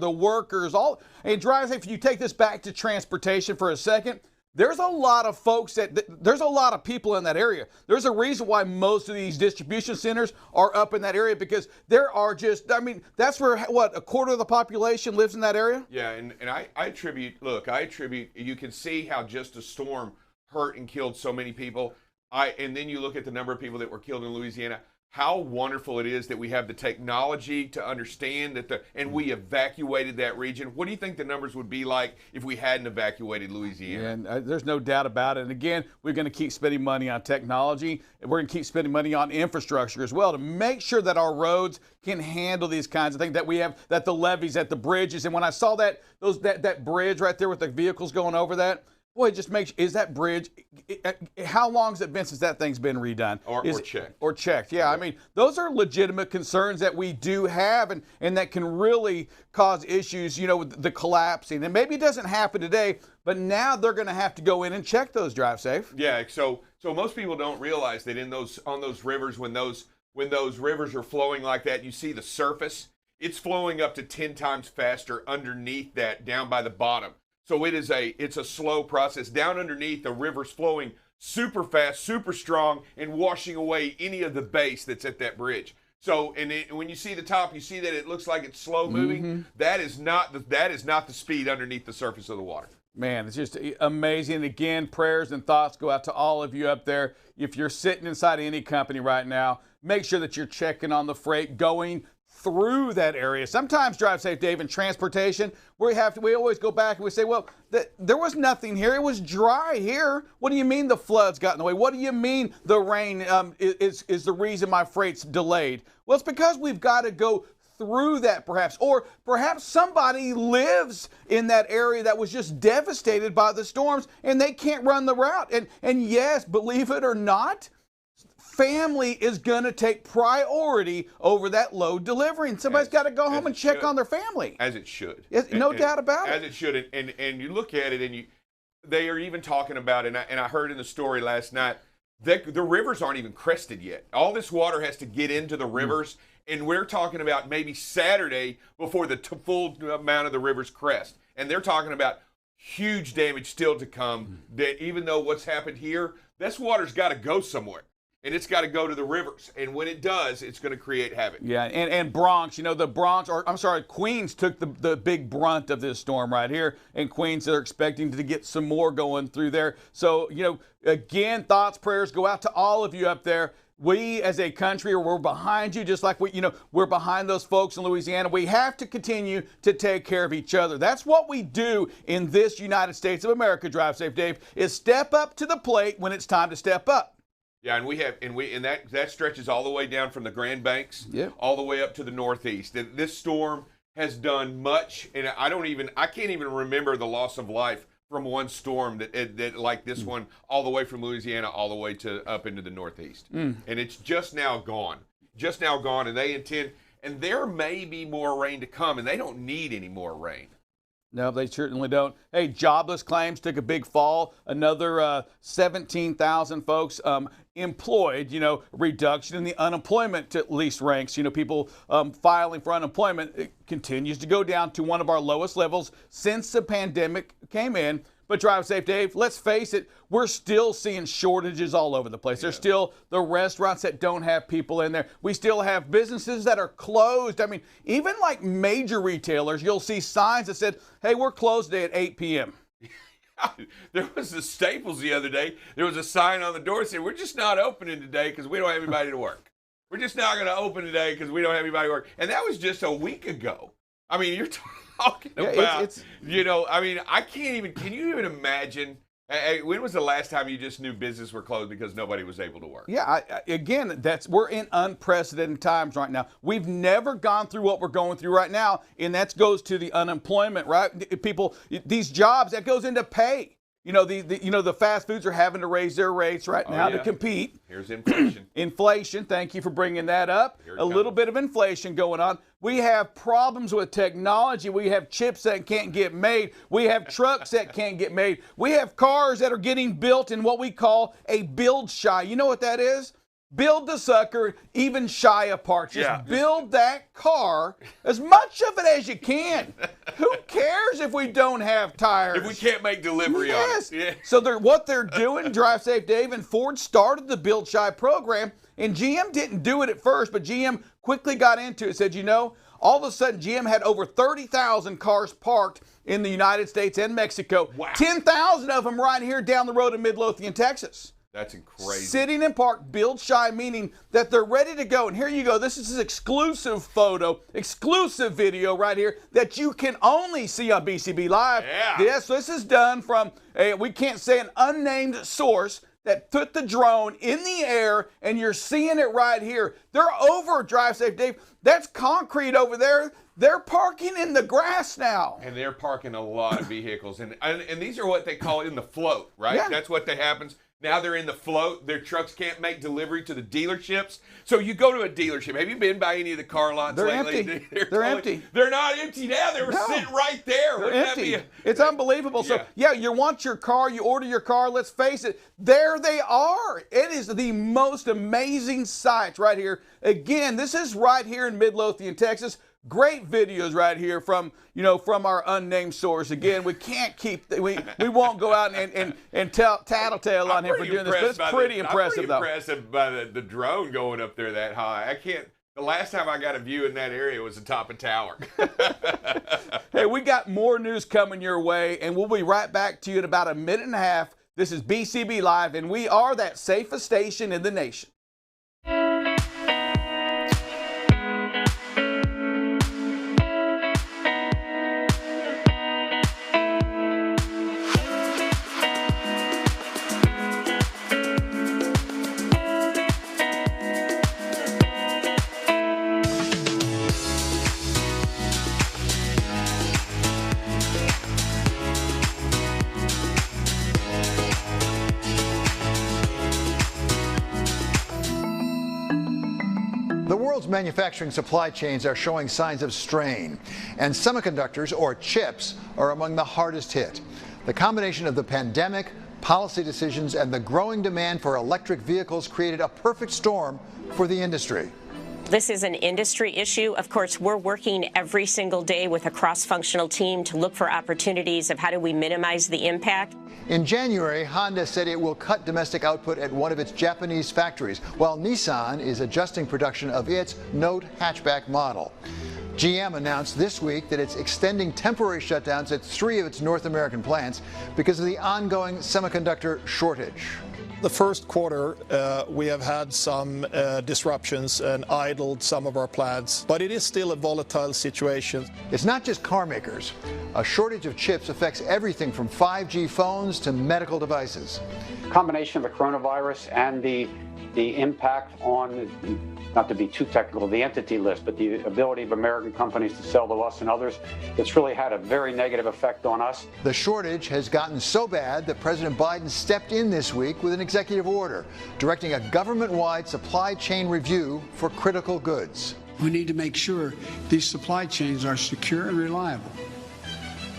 the workers, all and drive safe. If you take this back to transportation for a second, there's a lot of folks there's a lot of people in that area. There's a reason why most of these distribution centers are up in that area, because there are just, I mean, that's where, what, a quarter of the population lives in that area? Yeah, and I attribute, you can see how just a storm hurt and killed so many people. And then you look at the number of people that were killed in Louisiana. How wonderful it is that we have the technology to understand that and we evacuated that region. What do you think the numbers would be like if we hadn't evacuated Louisiana? Yeah, and there's no doubt about it. And again, we're going to keep spending money on technology, and we're going to keep spending money on infrastructure as well to make sure that our roads can handle these kinds of things, that we have, that the levees, at the bridges. And when I saw that bridge right there with the vehicles going over that, boy, it just makes, is that bridge, how long has it been since that thing's been redone? Or checked. Or checked, yeah. I mean, those are legitimate concerns that we do have, and that can really cause issues, you know, with the collapsing. And maybe it doesn't happen today, but now they're going to have to go in and check those drive safe. Yeah, so most people don't realize that on those rivers, when those rivers are flowing like that, you see the surface, it's flowing up to 10 times faster underneath that, down by the bottom. So it's a slow process. Down underneath, the river's flowing super fast, super strong, and washing away any of the base that's at that bridge. So, when you see the top, you see that it looks like it's slow moving. Mm-hmm. That is not the speed underneath the surface of the water. Man, it's just amazing. Again, prayers and thoughts go out to all of you up there. If you're sitting inside any company right now, make sure that you're checking on the freight going through that area. Sometimes, drive safe, Dave, in transportation, we always go back and we say, well, there was nothing here. It was dry here. What do you mean the floods got in the way? What do you mean the rain is the reason my freight's delayed? Well, it's because we've got to go through that, perhaps. Or perhaps somebody lives in that area that was just devastated by the storms and they can't run the route. And yes, believe it or not, family is going to take priority over that load delivery. And somebody's got to go home and check on their family. As it should. No doubt about it. As it should. And you look at it, and they are even talking about, and I heard in the story last night, the rivers aren't even crested yet. All this water has to get into the rivers, and we're talking about maybe Saturday before the full amount of the rivers crest. And they're talking about huge damage still to come, that even though what's happened here, this water's got to go somewhere. And it's got to go to the rivers. And when it does, it's going to create havoc. Yeah, and Bronx, Queens took the big brunt of this storm right here. And Queens, they're expecting to get some more going through there. So, again, thoughts, prayers go out to all of you up there. We as a country, we're behind you, just like we're behind those folks in Louisiana. We have to continue to take care of each other. That's what we do in this United States of America, Drive Safe Dave, is step up to the plate when it's time to step up. Yeah, and that stretches all the way down from the Grand Banks, all the way up to the Northeast. This storm has done much, and I can't even remember the loss of life from one storm that like this one, all the way from Louisiana all the way to up into the Northeast. And it's just now gone, and they intend, and there may be more rain to come, and they don't need any more rain. No, they certainly don't. Hey, jobless claims took a big fall. Another 17,000 folks employed, reduction in the unemployment at least ranks. People filing for unemployment, it continues to go down to one of our lowest levels since the pandemic came in. But drive safe, Dave, let's face it, we're still seeing shortages all over the place. There's still the restaurants that don't have people in there. We still have businesses that are closed. I mean, even like major retailers, you'll see signs that said, hey, we're closed today at 8 p.m. There was a Staples the other day. There was a sign on the door that said, we're just not opening today because we don't have anybody to work. We're just not going to open today because we don't have anybody to work. And that was just a week ago. I mean, you're talking about, I can't even, can you even imagine, when was the last time you just knew business were closed because nobody was able to work? Yeah, we're in unprecedented times right now. We've never gone through what we're going through right now, and that goes to the unemployment, right? People, these jobs, that goes into pay. The fast foods are having to raise their rates right now to compete. Here's inflation. Inflation, thank you for bringing that up. A little bit of inflation going on. We have problems with technology. We have chips that can't get made. We have trucks that can't get made. We have cars that are getting built in what we call a build shy. You know what that is? build the sucker even shy of parts. Just build that car as much of it as you can. Who cares if we don't have tires? If we can't make delivery on it. Yeah. So what they're doing, Drive Safe Dave and Ford started the Build Shy program, and GM didn't do it at first, but GM quickly got into it. Said, you know, all of a sudden GM had over 30,000 cars parked in the United States and Mexico. Wow. 10,000 of them right here down the road in Midlothian, Texas. That's crazy. Sitting in park, build shy, meaning that they're ready to go. And here you go. This is an exclusive photo, exclusive video right here that you can only see on BCB Live. Yeah. Yes, this is done from, we can't say an unnamed source that put the drone in the air, and you're seeing it right here. They're over Drive Safe Dave. That's concrete over there. They're parking in the grass now. And they're parking a lot of vehicles. And these are what they call in the float, right? Yeah. That's what happens. Now they're in the float. Their trucks can't make delivery to the dealerships. So you go to a dealership. Have you been by any of the car lots They're lately? empty. They're empty. They're not empty now. They were sitting right there. They're empty. It's unbelievable. So, yeah, you want your car, you order your car, let's face it, there they are. It is the most amazing sight right here. Again, this is right here in Midlothian, Texas. Great videos right here from our unnamed source. Again, we can't keep, we won't go out and tattletale on him for doing this, but it's pretty impressive, though. I'm pretty impressed by the drone going up there that high. The last time I got a view in that area was the top of tower. Hey, we got more news coming your way, and we'll be right back to you in about a minute and a half. This is BCB Live, and we are that safest station in the nation. The world's manufacturing supply chains are showing signs of strain, and semiconductors, or chips, are among the hardest hit. The combination of the pandemic, policy decisions, and the growing demand for electric vehicles created a perfect storm for the industry. This is an industry issue. Of course, we're working every single day with a cross-functional team to look for opportunities of how do we minimize the impact. In January, Honda said it will cut domestic output at one of its Japanese factories, while Nissan is adjusting production of its Note hatchback model. GM announced this week that it's extending temporary shutdowns at 3 of its North American plants because of the ongoing semiconductor shortage. The first quarter, we have had some disruptions and idled some of our plants, but it is still a volatile situation. It's not just car makers. A shortage of chips affects everything from 5G phones to medical devices. A combination of the coronavirus and the impact on, not to be too technical, the entity list, but the ability of American companies to sell to us and others, it's really had a very negative effect on us. The shortage has gotten so bad that President Biden stepped in this week with an executive order directing a government-wide supply chain review for critical goods. We need to make sure these supply chains are secure and reliable.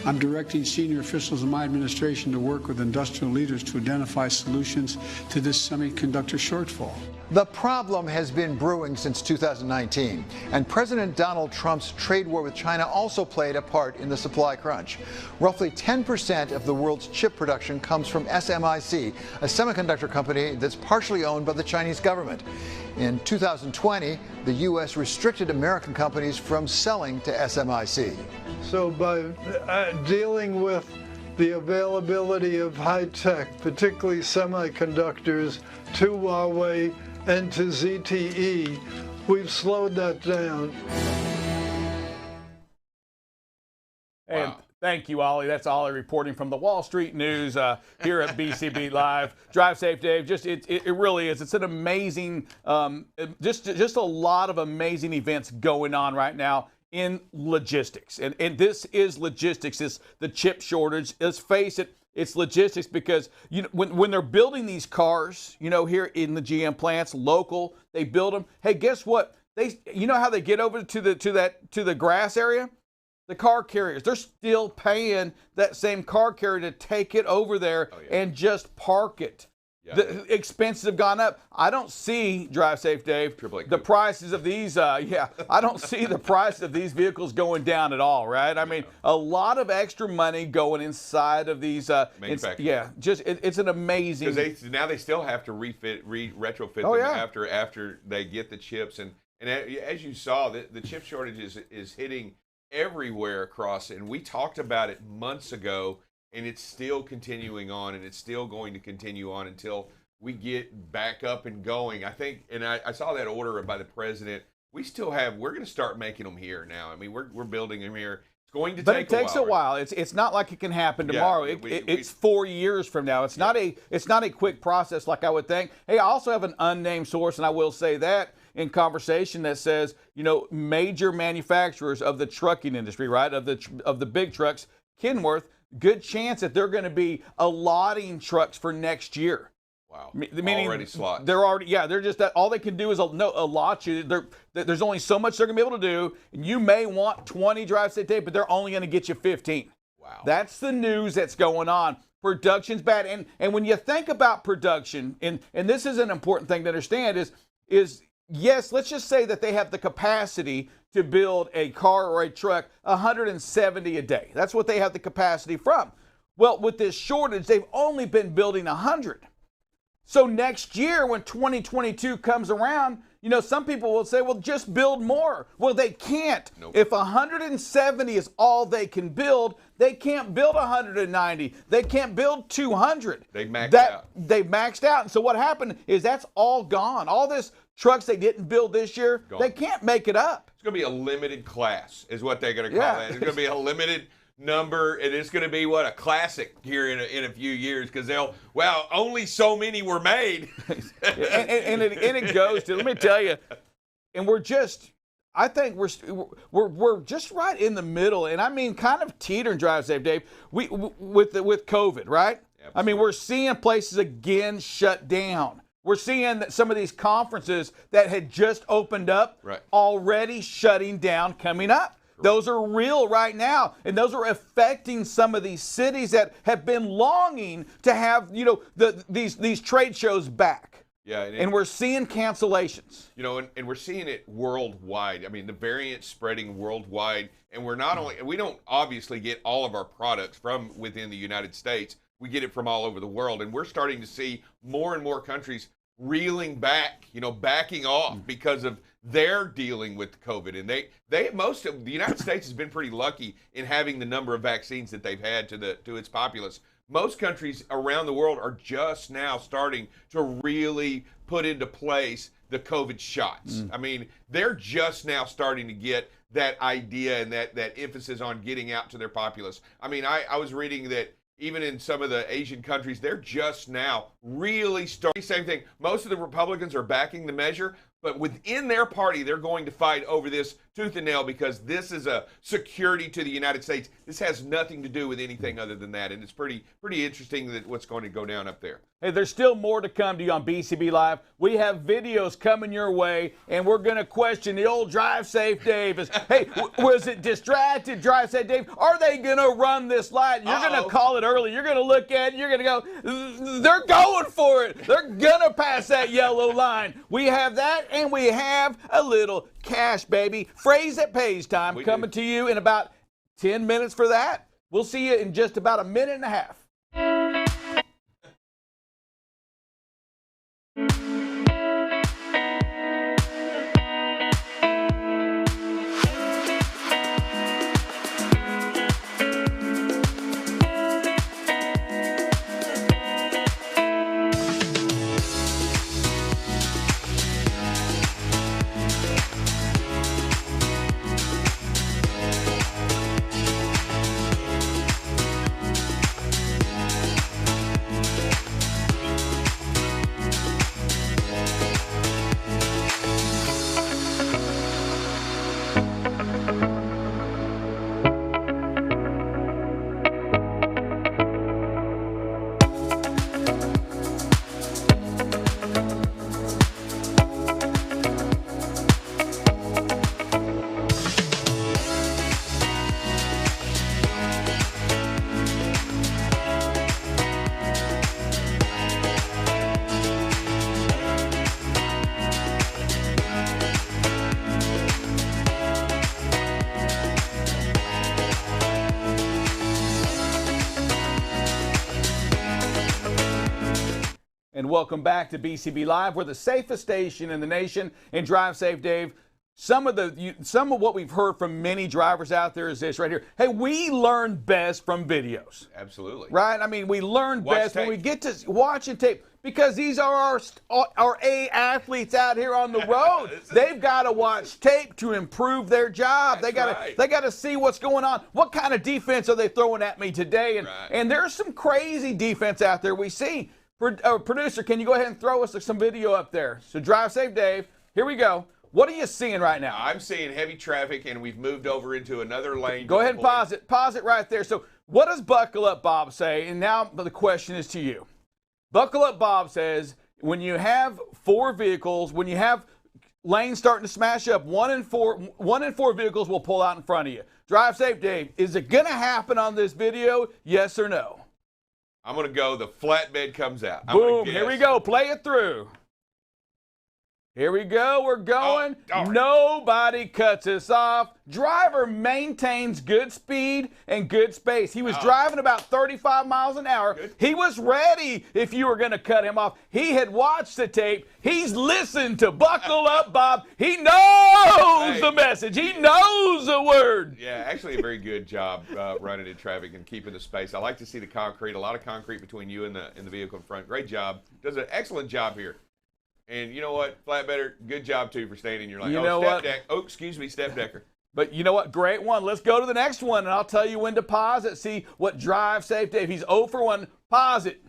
I'm directing senior officials in my administration to work with industrial leaders to identify solutions to this semiconductor shortfall. The problem has been brewing since 2019, and President Donald Trump's trade war with China also played a part in the supply crunch. Roughly 10% of the world's chip production comes from SMIC, a semiconductor company that's partially owned by the Chinese government. In 2020, the U.S. restricted American companies from selling to SMIC. So by dealing with the availability of high tech, particularly semiconductors, to Huawei and to ZTE, we've slowed that down. And thank you, Ollie. That's Ollie reporting from the Wall Street News here at BCB Live. Drive safe, Dave. It really is. It's an amazing, just a lot of amazing events going on right now in logistics. And this is logistics. It's the chip shortage. Let's face it, it's logistics because when they're building these cars, here in the GM plants, local, they build them. Hey, guess what? How they get over to the grass area? The car carriers, they're still paying that same car carrier to take it over there and just park it. The expenses have gone up. I don't see, Drive Safe Dave, the prices of these, I don't see the price of these vehicles going down at all, right? I mean, a lot of extra money going inside of these. Manufacturers. It's an amazing. Because now they still have to retrofit them after they get the chips. And as you saw, the chip shortage is hitting everywhere across. And we talked about it months ago. And it's still continuing on, and it's still going to continue on until we get back up and going. I think, and I saw that order by the president. We're going to start making them here now. I mean, we're building them here. It's going to take a while. But it takes a while. It's not like it can happen tomorrow. It's 4 years from now. It's not a quick process like I would think. Hey, I also have an unnamed source, and I will say that in conversation that says, major manufacturers of the trucking industry, right, of the big trucks, Kenworth, good chance that they're going to be allotting trucks for next year. Wow. Meaning already slots. They're already, they're just that all they can do is allot you. There's only so much they're going to be able to do. And you may want 20 Drive Safe Dave, but they're only going to get you 15. Wow. That's the news that's going on. Production's bad. And when you think about production, and this is an important thing to understand, is yes, let's just say that they have the capacity to build a car or a truck 170 a day. That's what they have the capacity from. Well, with this shortage, they've only been building 100. So next year, when 2022 comes around, some people will say, well, just build more. Well, they can't. Nope. If 170 is all they can build, they can't build 190. They can't build 200. They maxed out. They maxed out. And so what happened is that's all gone. All this trucks they didn't build this year, they can't make it up. It's going to be a limited class is what they're going to call it. It's going to be a limited number, and it's going to be a classic here in a few years because only so many were made. and it goes to, let me tell you, and I think we're just right in the middle, and I mean kind of teetering, Drive Safe Dave, with COVID, right? Absolutely. I mean, we're seeing places again shut down. We're seeing that some of these conferences that had just opened up already shutting down, coming up. Right. Those are real right now, and those are affecting some of these cities that have been longing to have these trade shows back. Yeah, and we're seeing cancellations. And we're seeing it worldwide. I mean, the variant's spreading worldwide, and we don't obviously get all of our products from within the United States. We get it from all over the world, and we're starting to see more and more countries reeling back, backing off because of their dealing with COVID. And most of the United States has been pretty lucky in having the number of vaccines that they've had to its populace. Most countries around the world are just now starting to really put into place the COVID shots. I mean, they're just now starting to get that idea and that emphasis on getting out to their populace. I mean, I was reading that even in some of the Asian countries, they're just now really starting. Same thing. Most of the Republicans are backing the measure, but within their party, they're going to fight over this tooth and nail because this is a security to the United States. This has nothing to do with anything other than that, and it's pretty interesting that what's going to go down up there. Hey, there's still more to come to you on BCB Live. We have videos coming your way, and we're going to question the old Drive Safe Dave. Hey, was it distracted, Drive Safe Dave? Are they going to run this light? You're going to call it early. You're going to look at it. You're going to go, they're going for it. They're going to pass that yellow line. We have that, and we have a little cash, baby. Phrase that pays time coming to you in about 10 minutes for that. We'll see you in just about a minute and a half. and welcome back to BCB Live. We're the safest station in the nation. And Drive Safe Dave, some of what we've heard from many drivers out there is this right here. Hey, we learn best from videos. Absolutely. Right? I mean, we learn best when we get to watch and tape, because these are our A athletes out here on the road. They've got to watch tape to improve their job. They got to see what's going on. What kind of defense are they throwing at me today? And there's some crazy defense out there we see. Producer, can you go ahead and throw us some video up there? So Drive Safe Dave, here we go. What are you seeing right now? I'm seeing heavy traffic, and we've moved over into another lane. Go ahead and pause it. Pause it right there. So what does Buckle Up Bob say? And now the question is to you. Buckle Up Bob says, when you have 4 vehicles, when you have lanes starting to smash up, 1 in 4 vehicles will pull out in front of you. Drive Safe Dave, is it going to happen on this video? Yes or no? I'm going to go, the flatbed comes out. Boom, here we go. Play it through. Here we go. We're going. Nobody cuts us off. Driver maintains good speed and good space. He was driving about 35 miles an hour. Good. He was ready if you were going to cut him off. He had watched the tape. He's listened to Buckle Up Bob. He knows the message. He knows the word. Yeah, actually a very good job running in traffic and keeping the space. I like to see the concrete, a lot of concrete between you and the vehicle in front. Great job. Does an excellent job here. And you know what, Flatbedder, good job, too, for staying in your lane. Step decker. But you know what, great one. Let's go to the next one, and I'll tell you when to pause it. See what Drive Safe Dave, he's 0 for 1. Pause it.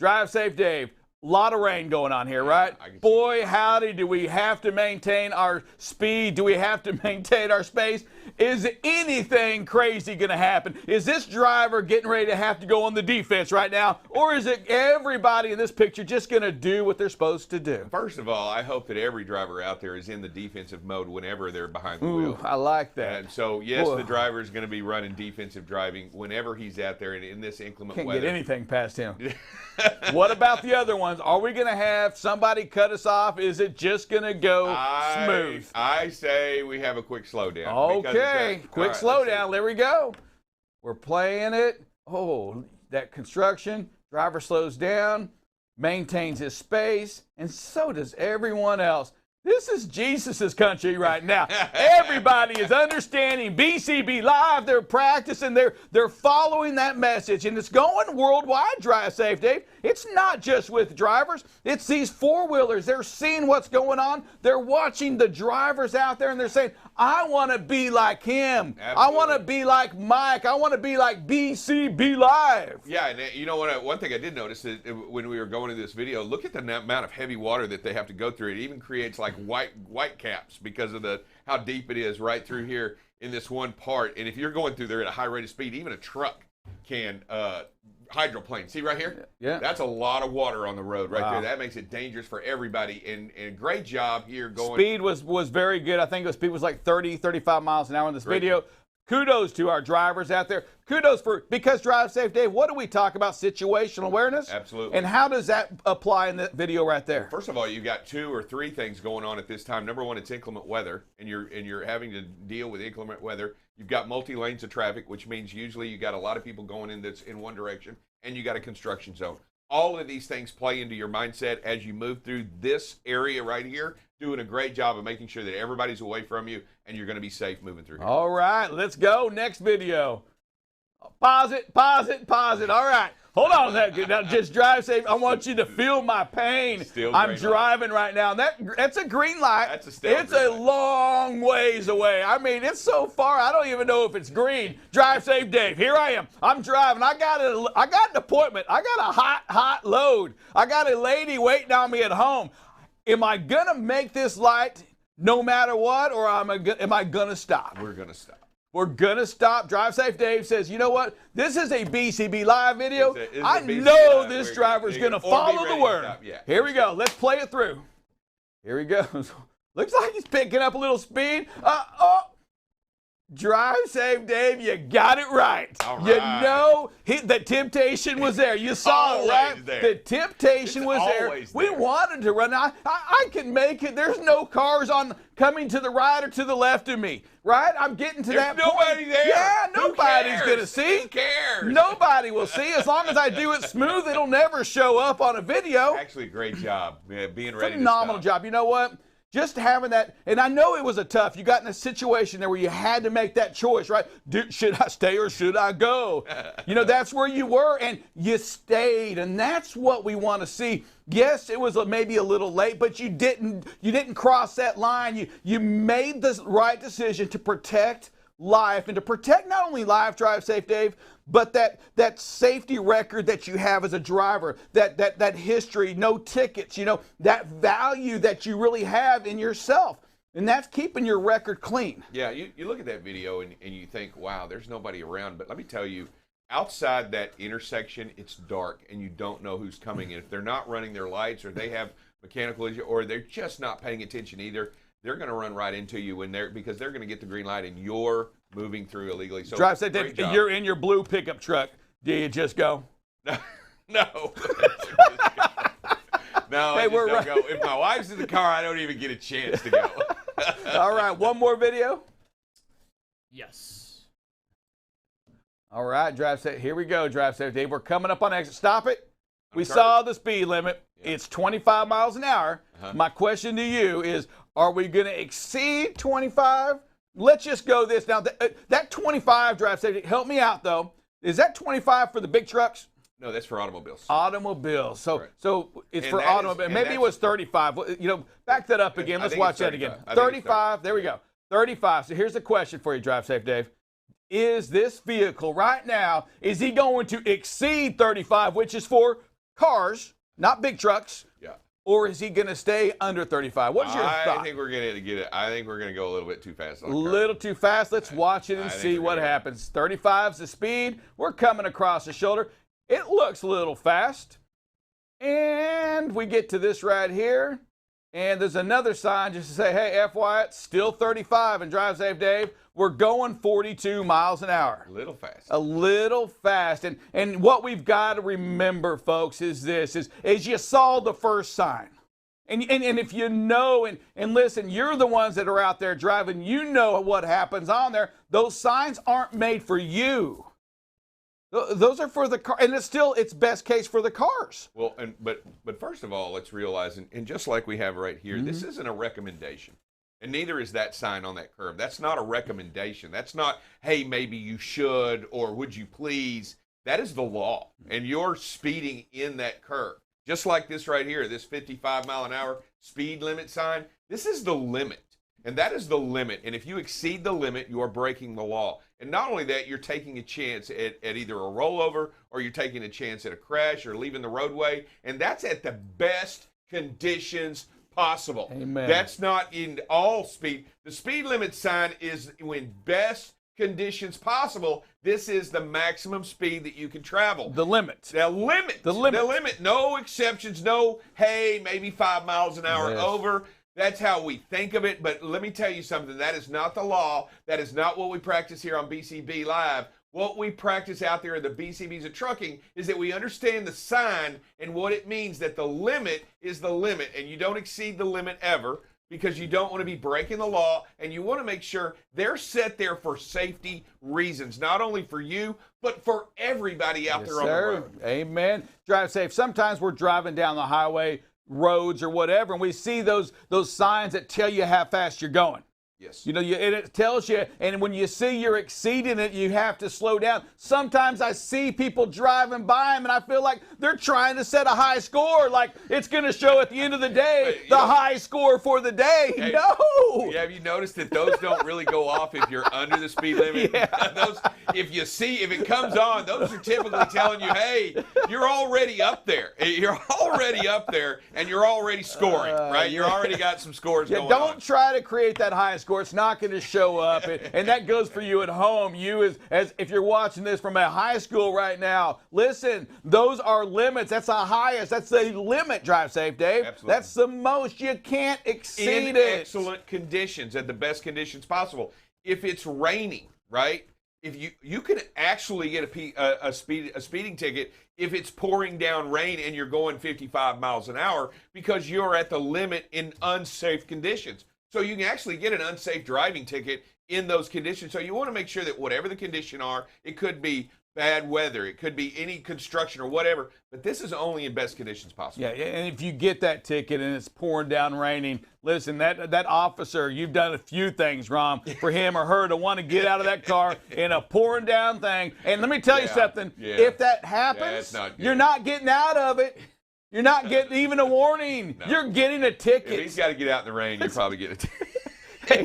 Drive Safe Dave. A lot of rain going on here, right? Boy, howdy, do we have to maintain our speed? Do we have to maintain our space? Is anything crazy going to happen? Is this driver getting ready to have to go on the defense right now? Or is it everybody in this picture just going to do what they're supposed to do? First of all, I hope that every driver out there is in the defensive mode whenever they're behind the wheel. I like that. And so, yes, the driver is going to be running defensive driving whenever he's out there and in this inclement weather. Can't get anything past him. What about the other ones? Are we going to have somebody cut us off? Is it just going to go smooth? I say we have a quick slowdown. Okay, quick slowdown. There we go. We're playing it. Oh, that construction. Driver slows down, maintains his space, and so does everyone else. This is Jesus' country right now. Everybody is understanding BCB Live. They're practicing. They're following that message, and it's going worldwide. Drive Safe, Dave. It's not just with drivers. It's these four-wheelers. They're seeing what's going on. They're watching the drivers out there, and they're saying, I want to be like him. Absolutely. I want to be like Mike. I want to be like BCB Live. Yeah, and you know what? One thing I did notice is when we were going to this video, look at the amount of heavy water that they have to go through. It even creates like white caps because of how deep it is right through here in this one part. And if you're going through there at a high rate of speed, even a truck can hydroplane. See right here? Yeah. That's a lot of water on the road right there. That makes it dangerous for everybody. And great job here going. Speed was very good. I think the speed was like 30, 35 miles an hour in this video. Kudos to our drivers out there. Kudos because Drive Safe Dave, what do we talk about? Situational awareness? Absolutely. And how does that apply in the video right there? Well, first of all, you've got 2 or 3 things going on at this time. Number one, it's inclement weather, and you're having to deal with inclement weather. You've got multi-lanes of traffic, which means usually you got a lot of people going in one direction, and you got a construction zone. All of these things play into your mindset as you move through this area right here, doing a great job of making sure that everybody's away from you and you're going to be safe moving through here. All right, let's go. Next video. Pause it. All right. Hold on. Now, just drive safe. I want you to feel my pain. I'm driving right now. That's a green light. It's a long ways away. I mean, it's so far, I don't even know if it's green. Drive Safe Dave. Here I am. I'm driving. I got an appointment. I got a hot load. I got a lady waiting on me at home. Am I going to make this light no matter what, or am I going to stop? We're going to stop. We're going to stop. Drive Safe Dave says, you know what? This is a BCB Live video. I know this driver's going to follow the word. Here we go. Let's play it through. Here he goes. Looks like he's picking up a little speed. Drive Safe Dave, you got it right. All right. You know the temptation was there. You saw it, right? There. The temptation was there. We wanted to run. I can make it. There's no cars on coming to the right or to the left of me, right? I'm getting to that point. There's nobody there. Yeah, nobody's going to see. Who cares? Nobody will see. As long as I do it smooth, it'll never show up on a video. Actually, great job being ready. Phenomenal job. You know what? Just having that, and I know it was a tough, you got in a situation there where you had to make that choice, right? Should I stay or should I go? You know, that's where you were, and you stayed, and that's what we want to see. Yes, it was maybe a little late, but you didn't cross that line. You made the right decision to protect life and to protect not only life, Drive Safe Dave, but that safety record that you have as a driver, that history, no tickets, you know, that value that you really have in yourself. And that's keeping your record clean. Yeah, you look at that video and you think, wow, there's nobody around. But let me tell you, outside that intersection, it's dark and you don't know who's coming in. If they're not running their lights or they have mechanical issue or they're just not paying attention either, they're going to run right into you because they're going to get the green light and you're moving through illegally. So Drive Safe Dave, you're in your blue pickup truck. Do you just go? No. No, hey, I just don't go. If my wife's in the car, I don't even get a chance to go. All right, one more video? Yes. All right, Drive Safe. Here we go, Drive Safe Dave. We're coming up on exit. Stop it. We saw the speed limit. Yeah. It's 25 miles an hour. My question to you is, are we going to exceed 25? Let's just go this. Now, that 25, Drive Safe, help me out, though. Is that 25 for the big trucks? No, that's for automobiles. Automobiles. So, right. So it's for automobiles. Maybe it was 35. You know, back that up again. Let's watch that again. 35. There we go. 35. So here's the question for you, Drive Safe Dave. Is this vehicle right now, is he going to exceed 35, which is for cars, not big trucks? Yeah. Or is he going to stay under 35? What's your thought? I think we're going to get it. I think we're going to go a little bit too fast. A little too fast. Let's watch it and see what happens. 35's the speed. We're coming across the shoulder. It looks a little fast. And we get to this right here. And there's another sign just to say, hey, FYI, it's still 35 and Drive Safe Dave. We're going 42 miles an hour. A little fast. A little fast. And what we've got to remember, folks, is this, is you saw the first sign. And if you know, and listen, you're the ones that are out there driving, you know what happens on there. Those signs aren't made for you. Those are for the car, and it's best case for the cars. Well, but first of all, let's realize, and just like we have right here, this isn't a recommendation, and neither is that sign on that curve. That's not a recommendation. That's not, hey, maybe you should, or would you please. That is the law, and you're speeding in that curve. Just like this right here, this 55 mile an hour speed limit sign, this is the limit. And that is the limit. And if you exceed the limit, you are breaking the law. And not only that, you're taking a chance at either a rollover or you're taking a chance at a crash or leaving the roadway. And that's at the best conditions possible. Amen. That's not in all speed. The speed limit sign is when best conditions possible. This is the maximum speed that you can travel. The limit. The limit. The limit. The limit. No exceptions. No, hey, maybe 5 miles an hour over. That's how we think of it, but let me tell you something. That is not the law. That is not what we practice here on BCB Live. What we practice out there in the BCBs of trucking is that we understand the sign and what it means, that the limit is the limit, and you don't exceed the limit ever because you don't want to be breaking the law, and you want to make sure they're set there for safety reasons, not only for you, but for everybody out there on the road. Amen. Drive safe. Sometimes we're driving down the highway, roads or whatever, and we see those signs that tell you how fast you're going. Yes. You know, and it tells you, and when you see you're exceeding it, you have to slow down. Sometimes I see people driving by them, and I feel like they're trying to set a high score, like it's going to show at the end of the day high score for the day. Hey, no. Have you noticed that those don't really go off if you're under the speed limit? Yeah. Those, if it comes on, those are typically telling you, hey, you're already up there. You're already up there, and you're already scoring, right? You're already got some scores going on. Don't try to create that high score. It's not going to show up, and that goes for you at home. You as if you're watching this from a high school right now, listen, those are limits. That's the highest. That's the limit. Drive safe, Dave. Absolutely. That's the most. You can't exceed in it. Excellent conditions, at the best conditions possible. if it's raining, right? If you can actually get a speeding ticket if it's pouring down rain and you're going 55 miles an hour because you're at the limit in unsafe conditions. So you can actually get an unsafe driving ticket in those conditions. So you want to make sure that whatever the condition are, it could be bad weather, it could be any construction or whatever, but this is only in best conditions possible. Yeah, and if you get that ticket and it's pouring down raining, listen, that officer, you've done a few things wrong for him or her to want to get out of that car in a pouring down thing. And let me tell you something, if that happens, you're not getting out of it. You're not getting even a warning. No. You're getting a ticket. If he's got to get out in the rain, you probably get a ticket.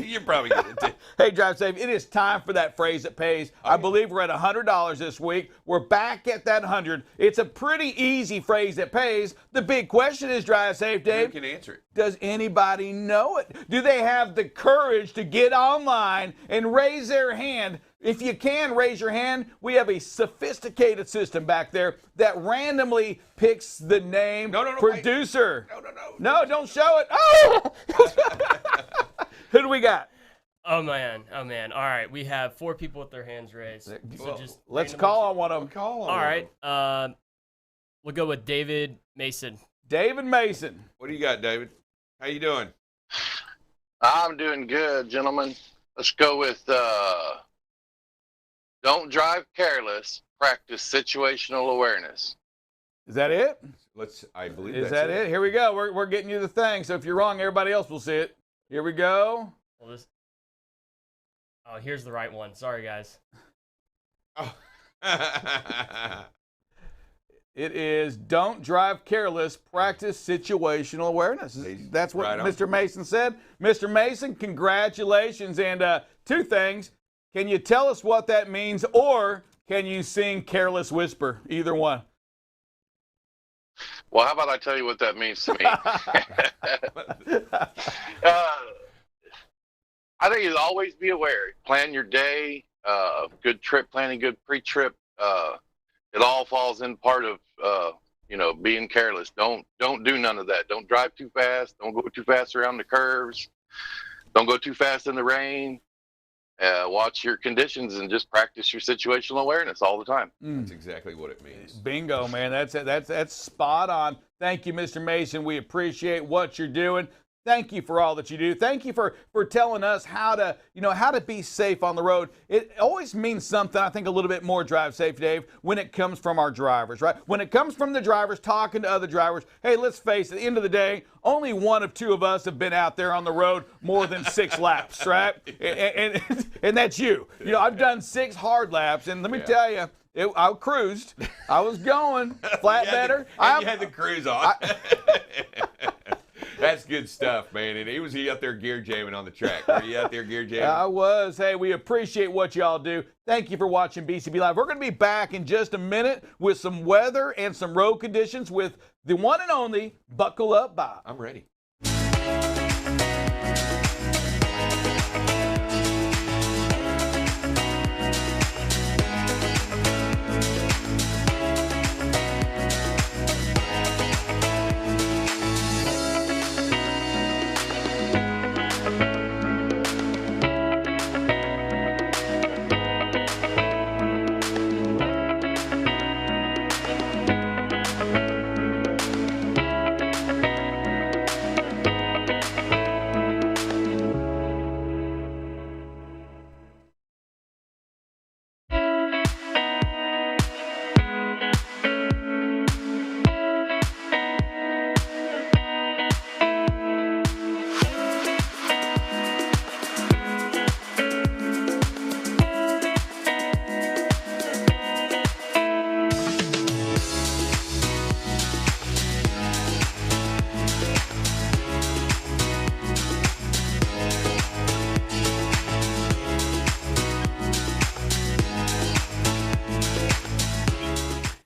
You're probably getting a ticket. Hey, Drive Safe, it is time for that phrase that pays. I believe we're at $100 this week. We're back at that 100. It's a pretty easy phrase that pays. The big question is, Drive Safe, Dave. Who can answer it? Does anybody know it? Do they have the courage to get online and raise their hand? If you can raise your hand, we have a sophisticated system back there that randomly picks the name producer. No, don't show it. Oh! Who do we got? Oh man. All right, we have 4 people with their hands raised. So just let's call on one of them. All right. We'll go with David Mason. David Mason. What do you got, David? How you doing? I'm doing good, gentlemen. Let's go with don't drive careless. Practice situational awareness. Is that it? I believe Is that it? Here we go. We're getting you the thing. So if you're wrong, everybody else will see it. Here we go. Well, here's the right one. Sorry, guys. Oh. It is don't drive careless, practice situational awareness. That's what Mr. Mason said. Mr. Mason, congratulations. And 2 things. Can you tell us what that means, or can you sing Careless Whisper? Either one. Well, how about I tell you what that means to me? I think is always be aware. Plan your day. Good trip planning, good pre-trip. It all falls in part of being careless. Don't do none of that. Don't drive too fast. Don't go too fast around the curves. Don't go too fast in the rain. Watch your conditions and just practice your situational awareness all the time. That's exactly what it means. Bingo, man. That's spot on. Thank you, Mr. Mason. We appreciate what you're doing. Thank you for all that you do. Thank you for telling us how to be safe on the road. It always means something, I think, a little bit more, Drive Safe, Dave, when it comes from our drivers, right? When it comes from the drivers talking to other drivers, hey, let's face it, at the end of the day, only 1 of 2 of us have been out there on the road more than 6 laps, right? And that's you. I've done 6 hard laps, and let me tell you, I cruised. I was going flat better. You had the cruise on. That's good stuff, man. And was he out there gear jamming on the track? Were you out there gear jamming? I was. Hey, we appreciate what y'all do. Thank you for watching BCB Live. We're going to be back in just a minute with some weather and some road conditions with the one and only Buckle Up Bob. I'm ready.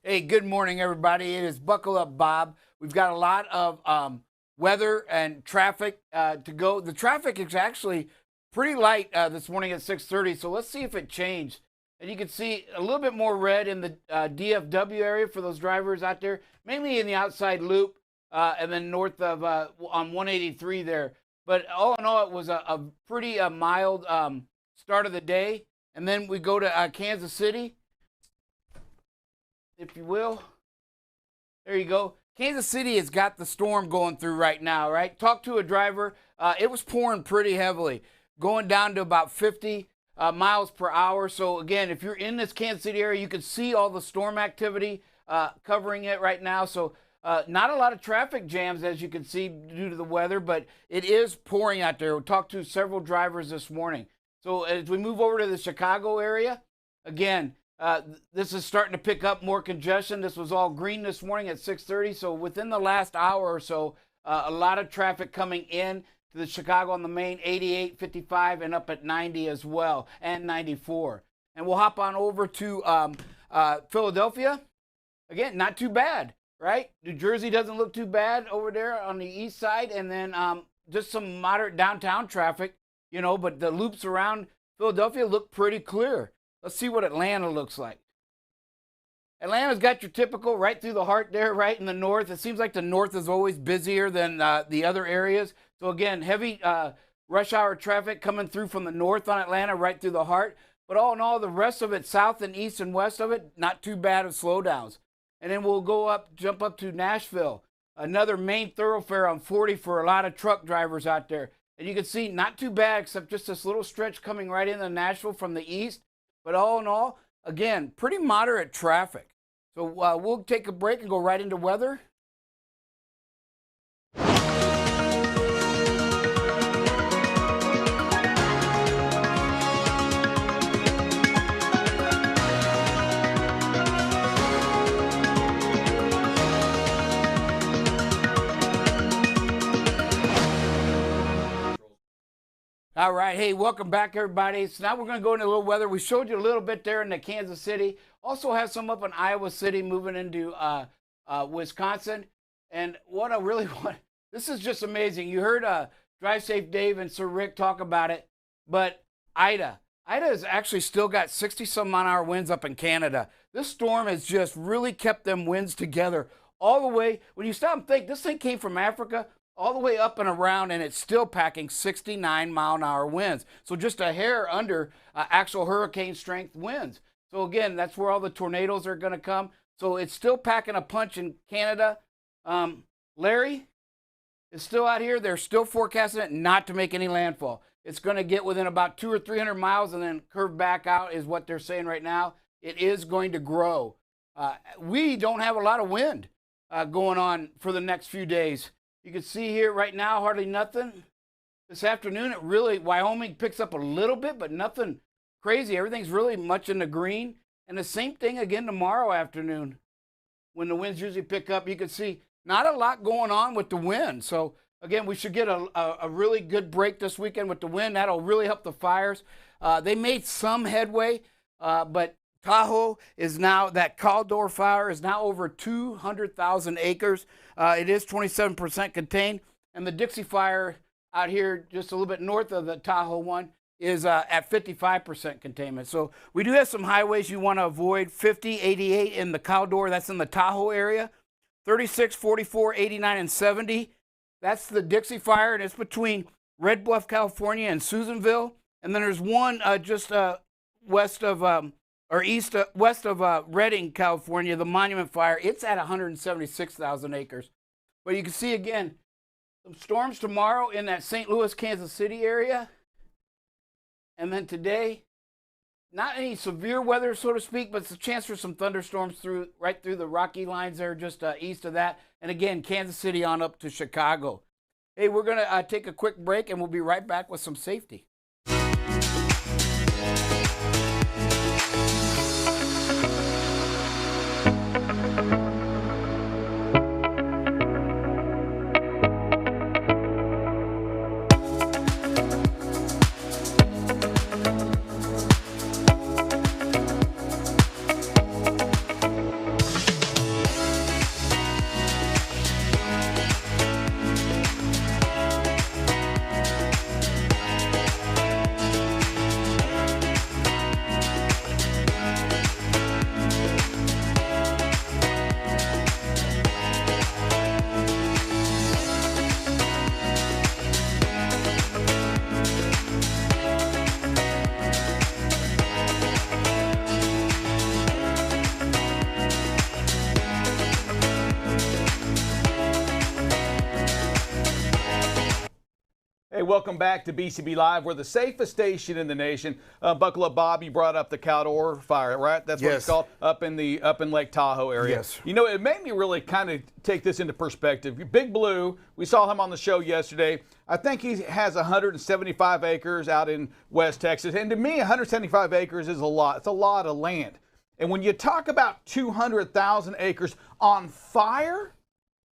Hey, good morning, everybody. It is Buckle Up Bob. We've got a lot of weather and traffic to go. The traffic is actually pretty light this morning at 6:30, so let's see if it changed. And you can see a little bit more red in the DFW area for those drivers out there, mainly in the outside loop and then north of on 183 there. But all in all, it was a pretty mild start start of the day. And then we go to Kansas City, if you will. There you go. Kansas City has got the storm going through right now, right? Talk to a driver. It was pouring pretty heavily, going down to about 50 miles per hour. So again, if you're in this Kansas City area, you can see all the storm activity covering it right now. So not a lot of traffic jams, as you can see, due to the weather, but it is pouring out there. We talked to several drivers this morning. So as we move over to the Chicago area, again, this is starting to pick up more congestion. This was all green this morning at 6:30. So within the last hour or so, a lot of traffic coming in to the Chicago on the main 88, 55, and up at 90 as well, and 94. And we'll hop on over to Philadelphia. Again, not too bad, right? New Jersey doesn't look too bad over there on the east side. And then just some moderate downtown traffic, you know, but the loops around Philadelphia look pretty clear. Let's see what Atlanta looks like. Atlanta's got your typical right through the heart there, right in the north. It seems like the north is always busier than the other areas. So again, heavy rush hour traffic coming through from the north on Atlanta right through the heart. But all in all, the rest of it, south and east and west of it, not too bad of slowdowns. And then we'll go up, jump up to Nashville, another main thoroughfare on 40 for a lot of truck drivers out there. And you can see not too bad, except just this little stretch coming right into Nashville from the east. But all in all, again, pretty moderate traffic. So we'll take a break and go right into weather. All right. Hey, welcome back, everybody. So now we're going to go into a little weather. We showed you a little bit there in the Kansas City. Also have some up in Iowa City, moving into Wisconsin. And what I really want, this is just amazing. You heard Drive Safe Dave and Sir Rick talk about it, but Ida has actually still got 60-some-mile-an-hour winds up in Canada. This storm has just really kept them winds together all the way. When you stop and think, this thing came from Africa all the way up and around, and it's still packing 69-mile-an-hour winds. So just a hair under actual hurricane strength winds. So again, that's where all the tornadoes are going to come. So it's still packing a punch in Canada. Larry is still out here. They're still forecasting it not to make any landfall. It's going to get within about 200 or 300 miles and then curve back out is what they're saying right now. It is going to grow. We don't have a lot of wind going on for the next few days. You can see here right now, hardly nothing. This afternoon, Wyoming picks up a little bit, but nothing crazy. Everything's really much in the green. And the same thing again tomorrow afternoon when the winds usually pick up. You can see not a lot going on with the wind. So again, we should get a really good break this weekend with the wind. That'll really help the fires. They made some headway, but Tahoe is now, that Caldor fire is now over 200,000 acres. It is 27% contained. And the Dixie fire out here just a little bit north of the Tahoe one is at 55% containment. So we do have some highways you want to avoid. 50, 88 in the Caldor, that's in the Tahoe area. 36, 44, 89, and 70. That's the Dixie fire, and it's between Red Bluff, California, and Susanville. And then there's one just west of Redding, California, the Monument Fire. It's at 176,000 acres. But you can see again, some storms tomorrow in that St. Louis, Kansas City area. And then today, not any severe weather, so to speak, but it's a chance for some thunderstorms right through the Rocky lines there, just east of that. And again, Kansas City on up to Chicago. Hey, we're going to take a quick break, and we'll be right back with some safety. Hey, welcome back to BCB Live. We're the safest station in the nation. Buckle up, Bob. You brought up the Caldor fire, right? That's what it's called, up in Lake Tahoe area. Yes. You know, it made me really kind of take this into perspective. Big Blue, we saw him on the show yesterday. I think he has 175 acres out in West Texas. And to me, 175 acres is a lot. It's a lot of land. And when you talk about 200,000 acres on fire,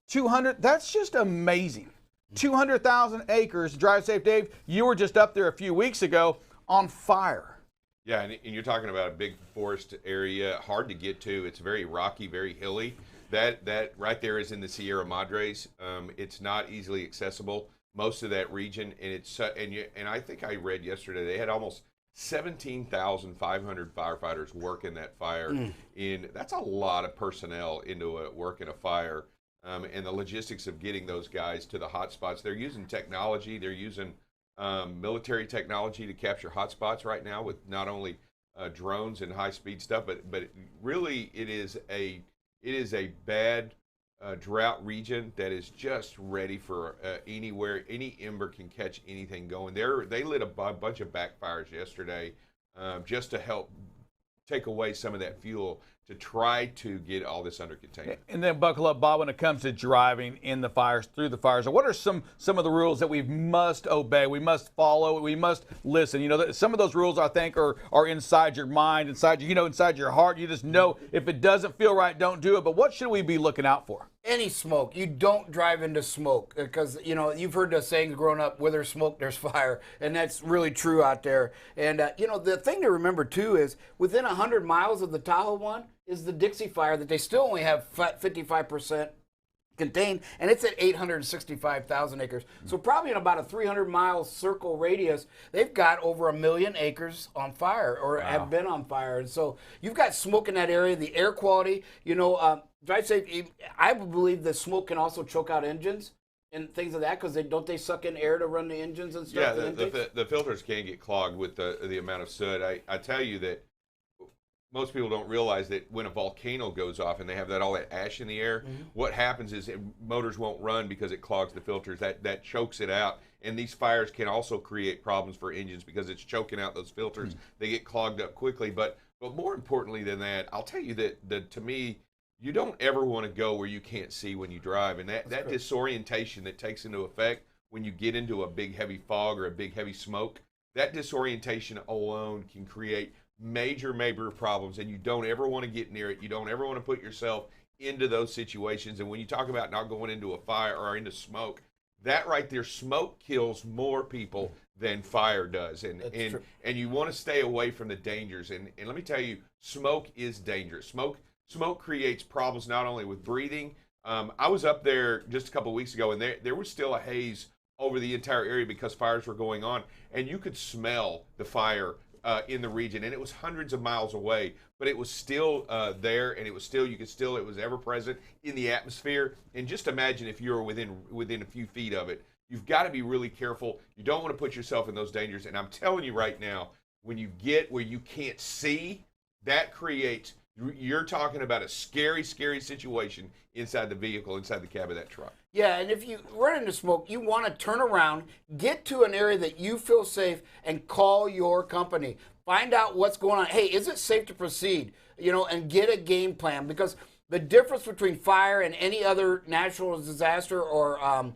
200, that's just amazing. 200,000 acres. Drive Safe Dave, you were just up there a few weeks ago on fire. Yeah, and you're talking about a big forest area, hard to get to. It's very rocky, very hilly. That right there is in the Sierra Madres. It's not easily accessible, most of that region, and I think I read yesterday they had almost 17,500 firefighters working that fire. That's a lot of personnel into working a fire. And the logistics of getting those guys to the hot spots. They're using technology. They're using military technology to capture hot spots right now with not only drones and high-speed stuff, but really it is a bad drought region that is just ready for anywhere. Any ember can catch anything going. They lit a bunch of backfires yesterday just to help take away some of that fuel to try to get all this under containment. And then buckle up, Bob, when it comes to driving in the fires, through the fires. What are some of the rules that we must obey, we must follow, we must listen? You know, some of those rules, I think, are inside your mind, inside your heart. You just know if it doesn't feel right, don't do it. But what should we be looking out for? Any smoke. You don't drive into smoke because, you know, you've heard the saying growing up, where there's smoke, there's fire. And that's really true out there. And, you know, the thing to remember, too, is within 100 miles of the Tahoe one is the Dixie Fire that they still only have 55% contained, and it's at 865,000 acres. So probably in about a 300-mile circle radius, they've got over 1 million acres on fire or have been on fire. And so you've got smoke in that area, the air quality, you know, Drive Safe, I believe that smoke can also choke out engines and things like that, because don't they suck in air to run the engines and stuff? Yeah, the filters can get clogged with the amount of soot. I tell you that most people don't realize that when a volcano goes off and they have all that ash in the air, what happens is motors won't run because it clogs the filters. That chokes it out. And these fires can also create problems for engines because it's choking out those filters. They get clogged up quickly. But more importantly than that, I'll tell you that to me, you don't ever want to go where you can't see when you drive. And that disorientation that takes into effect when you get into a big heavy fog or a big heavy smoke, that disorientation alone can create major problems, and you don't ever want to get near it. You don't ever want to put yourself into those situations. And when you talk about not going into a fire or into smoke, that right there, smoke kills more people than fire does. And you want to stay away from the dangers. And let me tell you, smoke is dangerous. Smoke creates problems not only with breathing. I was up there just a couple of weeks ago, and there was still a haze over the entire area because fires were going on, and you could smell the fire in the region, and it was hundreds of miles away, but it was still there, and it was ever present in the atmosphere. And just imagine if you're within a few feet of it. You've got to be really careful. You don't want to put yourself in those dangers. And I'm telling you right now, when you get where you can't see, you're talking about a scary situation inside the vehicle, inside the cab of that truck. Yeah, and if you run into smoke, you want to turn around, get to an area that you feel safe, and call your company. Find out what's going on. Hey, is it safe to proceed? You know, and get a game plan, because the difference between fire and any other natural disaster or,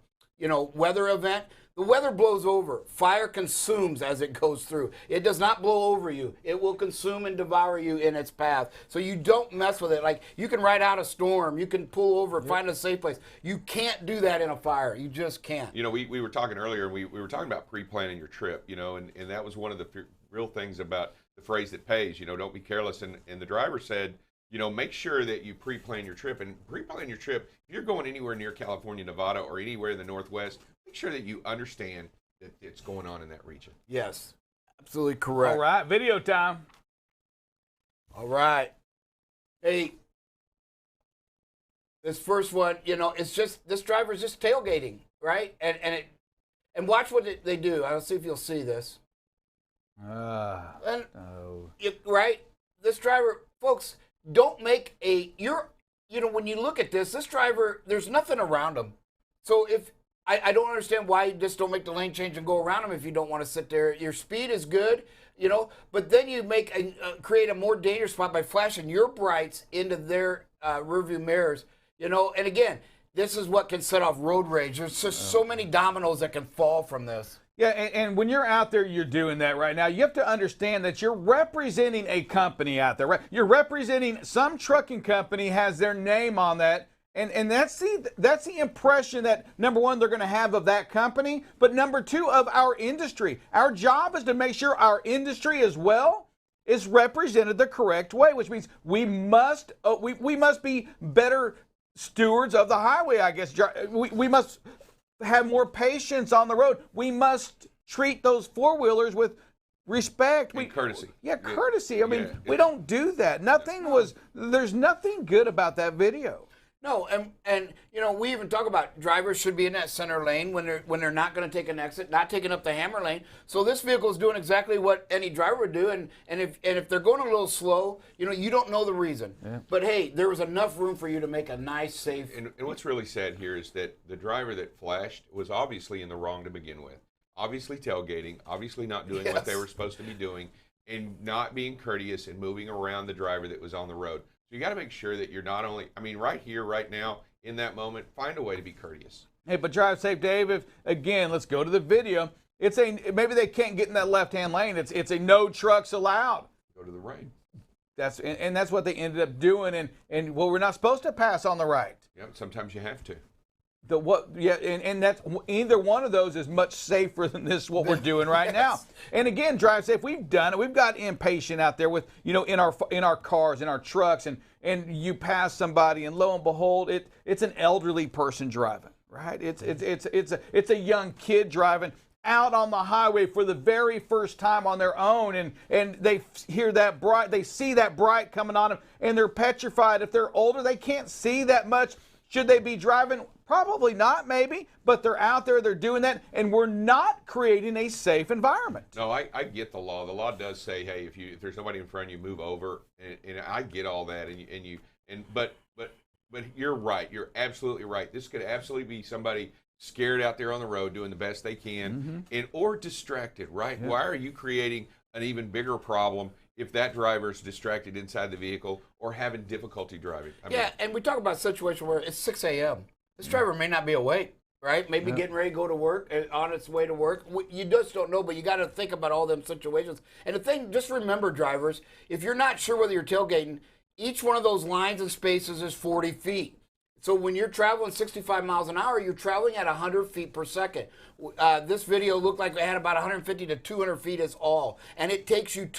weather event, the weather blows over. Fire consumes as it goes through. It does not blow over you. It will consume and devour you in its path. So you don't mess with it. Like, you can ride out a storm. You can pull over, find a safe place. You can't do that in a fire. You just can't. You know, we were talking earlier, we were talking about pre-planning your trip, you know, and that was one of the real things about the phrase that pays, you know, don't be careless. And the driver said, you know, make sure that you pre-plan your trip. And pre-plan your trip, if you're going anywhere near California, Nevada, or anywhere in the Northwest, make sure that you understand that it's going on in that region. Yes, absolutely correct. All right, video time. All right. Hey, this first one, you know, it's just, this driver's just tailgating, right? And watch what they do. I'll see if you'll see this. Right? This driver, folks, don't make when you look at this driver, there's nothing around him. So if I don't understand why you just don't make the lane change and go around them if you don't want to sit there. Your speed is good, but then you create a more dangerous spot by flashing your brights into their rearview mirrors, And again, this is what can set off road rage. There's just so many dominoes that can fall from this. Yeah, and when you're out there, you're doing that right now. You have to understand that you're representing a company out there, right? You're representing some trucking company has their name on that, and that's the impression that, number one, they're going to have of that company, but number two, of our industry. Our job is to make sure our industry as well is represented the correct way, which means we must be better stewards of the highway, I guess. We must have more patience on the road. We must treat those four-wheelers with respect. And courtesy. Yeah, courtesy. I mean, we don't do that. There's nothing good about that video. No, and we even talk about drivers should be in that center lane when they're not going to take an exit, not taking up the hammer lane. So this vehicle is doing exactly what any driver would do, and if they're going a little slow, you don't know the reason. Yeah. But hey, there was enough room for you to make a nice, safe. And what's really sad here is that the driver that flashed was obviously in the wrong to begin with. Obviously tailgating, obviously not doing what they were supposed to be doing, and not being courteous and moving around the driver that was on the road. So you got to make sure that you're not only, right here, right now, in that moment, find a way to be courteous. Hey, but drive safe, Dave. Again, let's go to the video. Maybe they can't get in that left-hand lane. It's a no trucks allowed. Go to the right. That's what they ended up doing. And we're not supposed to pass on the right. Yeah, sometimes you have to. And that's either one of those is much safer than what we're doing right now. And again, drive safe. We've done it. We've got impatient out there with in our cars, in our trucks, and you pass somebody, and lo and behold, it's an elderly person driving, right? It's a young kid driving out on the highway for the very first time on their own, and they hear that bright, they see that bright coming on them, and they're petrified. If they're older, they can't see that much. Should they be driving? Probably not, maybe, but they're out there, they're doing that, and we're not creating a safe environment. No, I get the law. The law does say, hey, if there's nobody in front of you, move over, and I get all that, but you're right. You're absolutely right. This could absolutely be somebody scared out there on the road doing the best they can, or distracted, right? Yeah. Why are you creating an even bigger problem if that driver is distracted inside the vehicle or having difficulty driving? And we talk about a situation where it's 6 a.m. This driver may not be awake, right? Maybe getting ready to go to work, on its way to work. You just don't know, but you got to think about all them situations. And the thing, just remember, drivers, if you're not sure whether you're tailgating, each one of those lines and spaces is 40 feet. So when you're traveling 65 miles an hour, you're traveling at 100 feet per second. This video looked like it had about 150 to 200 feet is all. And it takes you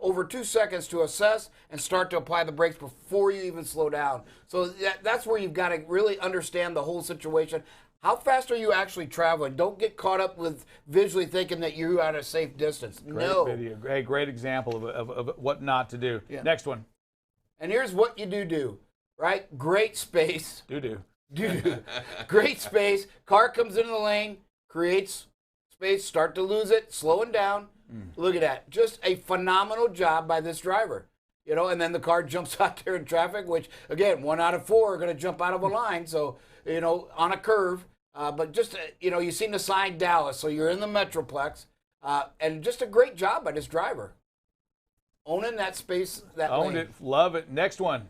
over 2 seconds to assess and start to apply the brakes before you even slow down. So that's where you've got to really understand the whole situation. How fast are you actually traveling? Don't get caught up with visually thinking that you're at a safe distance. Great video. Great example of what not to do. Yeah. Next one. And here's what you do. Right? Great space. Do. Great space. Car comes into the lane, creates space, start to lose it, slowing down. Look at that. Just a phenomenal job by this driver. And then the car jumps out there in traffic, which, again, 1 out of 4 are going to jump out of a line. So, on a curve. But just, you seen the sign Dallas, so you're in the Metroplex. And just a great job by this driver. Owning that space, that lane. Owned it. Love it. Next one.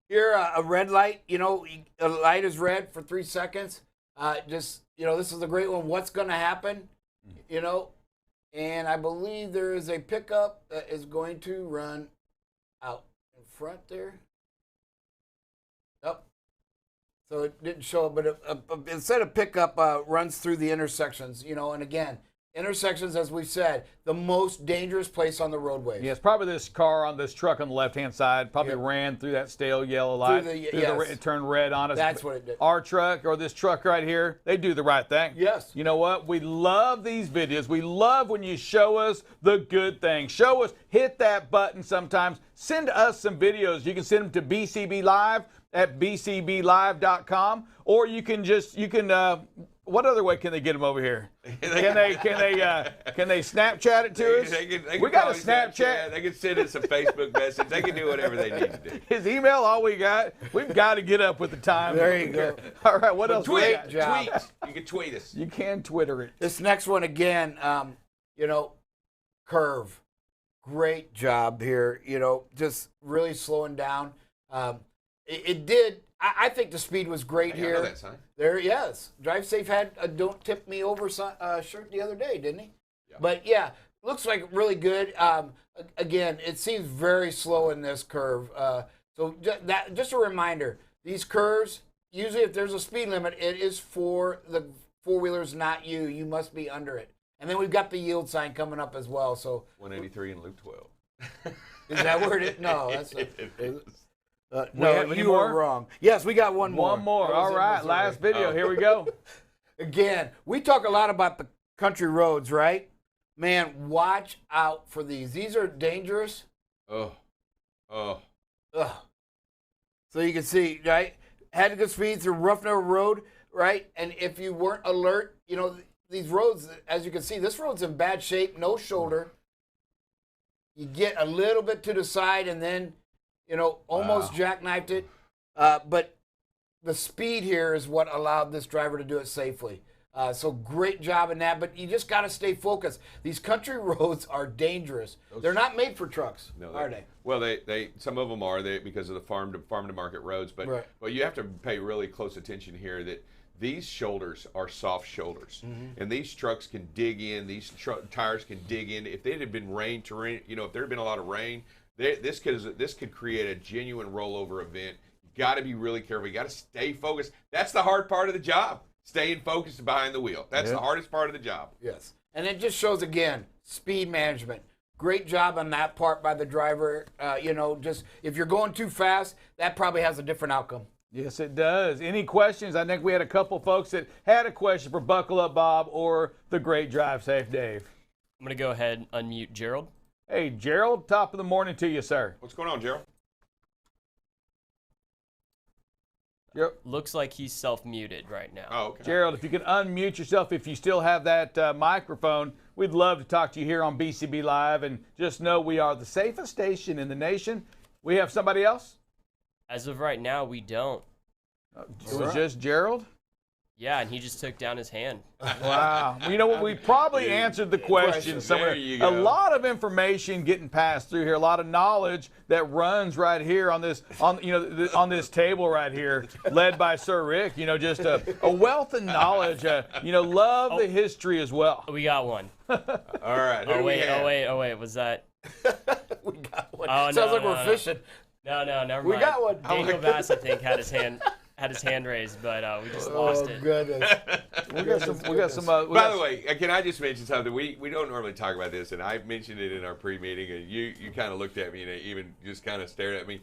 Here, a red light, a light is red for 3 seconds. This is a great one. What's going to happen? And I believe there is a pickup that is going to run out in front there. Yep. So it didn't show up, but instead of pickup runs through the intersections, and again, intersections, as we've said, the most dangerous place on the roadways. Yes, probably this car on this truck on the left-hand side probably ran through that stale yellow light. It turned red on us. That's what it did. Our truck or this truck right here, they do the right thing. Yes. You know what? We love these videos. We love when you show us the good things. Show us, hit that button sometimes. Send us some videos. You can send them to BCB Live at bcblive.com, or you can what other way can they get them over here? Can they Snapchat it to us? They can We got a probably Snapchat. They can send us a Facebook message. They can do whatever they need to do. His email, all we got. We've got to get up with the time. There you go. All right, what else? Tweet. we got? You can tweet us. You can Twitter it. This next one again, curve. Great job here. Just really slowing down. It did. I think the speed was great here. I know that sign. There, yes. Drive Safe had a "Don't Tip Me Over" shirt the other day, didn't he? Yeah. But yeah, looks like really good. Again, it seems very slow in this curve. So just a reminder: these curves, usually if there's a speed limit, it is for the four-wheelers, not you. You must be under it. And then we've got the yield sign coming up as well. So 183 in Loop 12. is that where it is? No, that's No, you were wrong. Yes, we got one more. One more. All right, last video. Here we go. Again, we talk a lot about the country roads, right? Man, watch out for these. These are dangerous. Oh. Ugh. So you can see, right? Had to go speed through rough narrow road, right? And if you weren't alert, these roads, as you can see, this road's in bad shape, no shoulder. You get a little bit to the side and then, almost jackknifed it. But the speed here is what allowed this driver to do it safely. So great job in that, but you just got to stay focused. These country roads are dangerous. They're not made for trucks, are they? Well, they some of them are because of the farm to market roads, but right. But you have to pay really close attention here that these shoulders are soft shoulders, and these trucks can dig in. These tires can dig in. If it had been if there had been a lot of rain, this could create a genuine rollover event. You got to be really careful. You got to stay focused. That's the hard part of the job. Staying focused behind the wheel. That's the hardest part of the job. Yes, and it just shows again speed management. Great job on that part by the driver. Just if you're going too fast, that probably has a different outcome. Yes, it does. Any questions? I think we had a couple folks that had a question for Buckle Up Bob or the great Drive Safe Dave. I'm going to go ahead and unmute Gerald. Hey, Gerald, top of the morning to you, sir. What's going on, Gerald? Looks like he's self-muted right now. Oh, okay. Gerald, if you can unmute yourself, if you still have that microphone, we'd love to talk to you here on BCB Live. And just know we are the safest station in the nation. We have somebody else? As of right now, we don't. It was just Gerald? Yeah, and he just took down his hand. Wow. Well, you know what? We probably answered the question somewhere. There you go. A lot of information getting passed through here. A lot of knowledge that runs right here on this on this table right here, led by Sir Rick. Just a wealth of knowledge. Love the history as well. We got one. All right. Oh wait. Was that? We got one. Oh, Sounds like we're fishing. No, never mind. We got one. Daniel Bass, I think, had his hand raised, but we just lost it. Oh, goodness. We got some. By the way, can I just mention something? We don't normally talk about this, and I mentioned it in our pre-meeting, and you kind of looked at me and even just kind of stared at me.